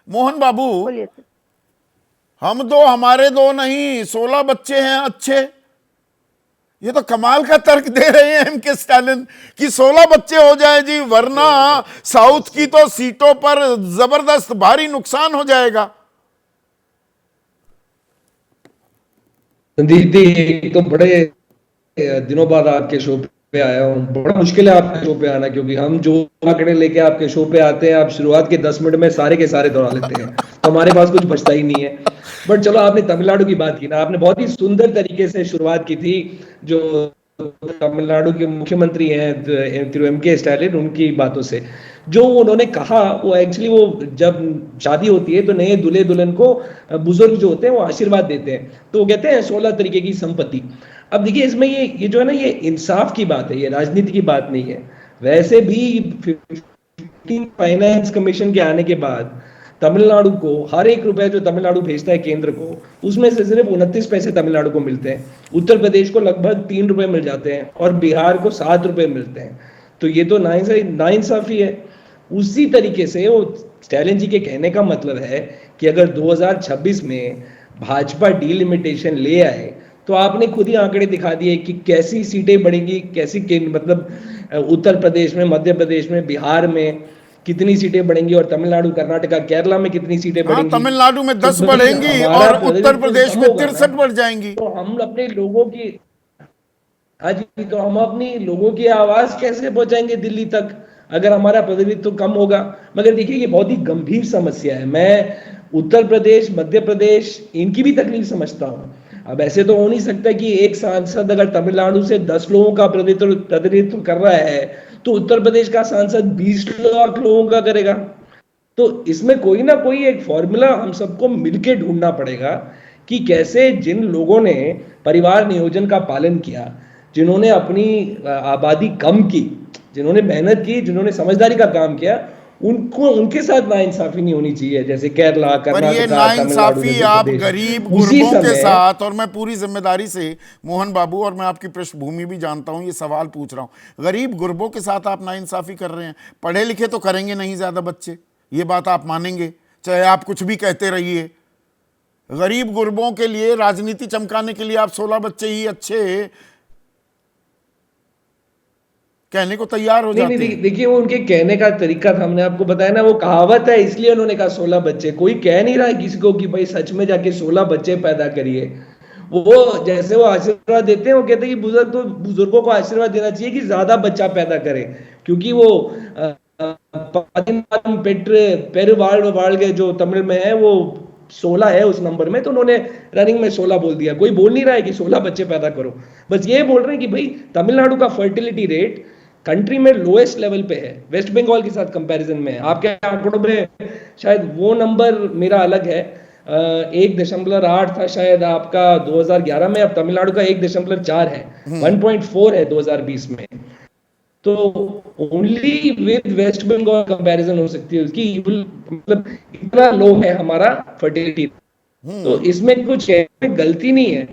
मोहन बाबू, बोलिए सर। हम दो हमारे दो नहीं, 16 बच्चे हैं अच्छे। ये तो कमाल का तर्क दे रहे हैं एम के स्टालिन कि 16 बच्चे हो जाए जी, वरना साउथ की तो सीटों पर जबरदस्त भारी नुकसान हो जाएगा। संदीप जी, एक तो बड़े दिनों बाद आपके शो पे आया हूँ। बड़ा मुश्किल है आपके शो पे आना, क्योंकि हम जो आंकड़े लेके आपके शो पे आते हैं, आप शुरुआत के 10 मिनट में सारे के सारे दोहरा लेते हैं, तो हमारे पास कुछ बचता ही नहीं है। बट चलो, आपने तमिलनाडु की बात की ना, आपने बहुत ही सुंदर तरीके से शुरुआत की थी। जो तमिलनाडु के मुख्यमंत्री हैं तिरु एम के स्टालिन, उनकी बातों से जो उन्होंने कहा, वो एक्चुअली वो जब शादी होती है तो नए दूल्हे दुल्हन को बुजुर्ग जो होते हैं वो आशीर्वाद देते हैं, तो वो कहते हैं 16 तरीके की संपत्ति। अब देखिए, इसमें ये जो है ना, ये इंसाफ की बात है, ये राजनीति की बात नहीं है। वैसे भी 15 फाइनेंस कमीशन के आने के बाद तमिलनाडु को हर एक रुपए जो तमिलनाडु भेजता है केंद्र को, उसमें से सिर्फ 29 पैसे तमिलनाडु को मिलते हैं। उत्तर प्रदेश को लगभग 3 रुपए मिल जाते हैं और बिहार को 7 रुपए मिलते हैं। तो ये तो नाइंसाफी है। उसी तरीके से वो स्टैलिन जी के कहने का मतलब है कि अगर 2026 में भाजपा डीलिमिटेशन ले आए, तो आपने खुद ही आंकड़े दिखा दिए कि कैसी सीटें बढ़ेंगी, मतलब उत्तर प्रदेश में, मध्य प्रदेश में, बिहार में कितनी सीटें बढ़ेंगी, और तमिलनाडु, कर्नाटका, केरला में कितनी सीटें हाँ, बढ़ेंगी। तमिलनाडु में तो 10 भाई, बढ़ेंगी हमारा और उत्तर प्रतिनिधित्व प्रदेश कम में होगा ना, 63 बढ़ जाएंगी। तो हम अपने लोगों की, हाँ जी, तो हम अपनी लोगों की आवाज कैसे पहुंचाएंगे दिल्ली तक, अगर हमारा प्रतिनिधित्व कम होगा। मगर देखिए, ये बहुत ही गंभीर समस्या है। मैं उत्तर प्रदेश, मध्य प्रदेश, इनकी भी तकलीफ समझता हूँ। अब ऐसे तो हो नहीं सकता कि एक सांसद अगर तमिलनाडु से 10 लोगों का प्रतिनिधित्व कर रहा है, तो उत्तर प्रदेश का सांसद 20 लाख लोगों का करेगा। तो इसमें कोई ना कोई एक फॉर्मूला हम सबको मिलके ढूंढना पड़ेगा कि कैसे जिन लोगों ने परिवार नियोजन का पालन किया, जिन्होंने अपनी आबादी कम की, जिन्होंने मेहनत की, जिन्होंने समझदारी का काम किया, उनको, उनके साथ नाइंसाफी नहीं होनी चाहिए, जैसे केरला, पर ये कर्नाटका, तमिलनाडु, नाइंसाफी मध्य आप प्रदेश। गरीब उसी गुरबों के समय साथ, और मैं पूरी जिम्मेदारी से मोहन बाबू, और मैं आपकी पृष्ठभूमि भी जानता हूं, ये सवाल पूछ रहा हूं, गरीब गुरबों के साथ आप नाइंसाफी कर रहे हैं। पढ़े लिखे तो करेंगे नहीं ज्यादा बच्चे, ये बात आप मानेंगे, चाहे आप कुछ भी कहते रहिए। गरीब गुरबों के लिए राजनीति चमकाने के लिए आप 16 बच्चे ही अच्छे कहने को तैयार हो नहीं जाते नहीं, हैं। देखिए, वो उनके कहने का तरीका था, हमने आपको बताया ना, वो कहावत है, इसलिए उन्होंने कहा 16 बच्चे। कोई कह नहीं रहा है किसी को कि भाई सच में जाके 16 बच्चे पैदा करिए। वो जैसे वो आशीर्वाद देते हैं, वो कहते हैं कि बुजुर्गों को आशीर्वाद देना चाहिए कि ज्यादा बच्चा पैदा करें, क्योंकि वो पेरुवाल वाल जो तमिल में है, वो 16 है उस नंबर में, तो उन्होंने रनिंग में 16 बोल दिया। कोई बोल नहीं रहा है कि 16 बच्चे पैदा करो, बस ये बोल रहे हैं कि भाई तमिलनाडु का फर्टिलिटी रेट कंट्री में लोएस्ट लेवल पे है, वेस्ट बंगाल के साथ कंपैरिजन में। आपके आंकड़ों में शायद वो नंबर मेरा अलग है, 1.8 था शायद आपका 2011 में, अब तमिलनाडु का 1.4 है, 1.4 है 2020 में। तो only with West Bengal comparison हो सकती है उसकी, मतलब इतना लो है हमारा फर्टिलिटी। तो इसमें कुछ गलती नहीं है।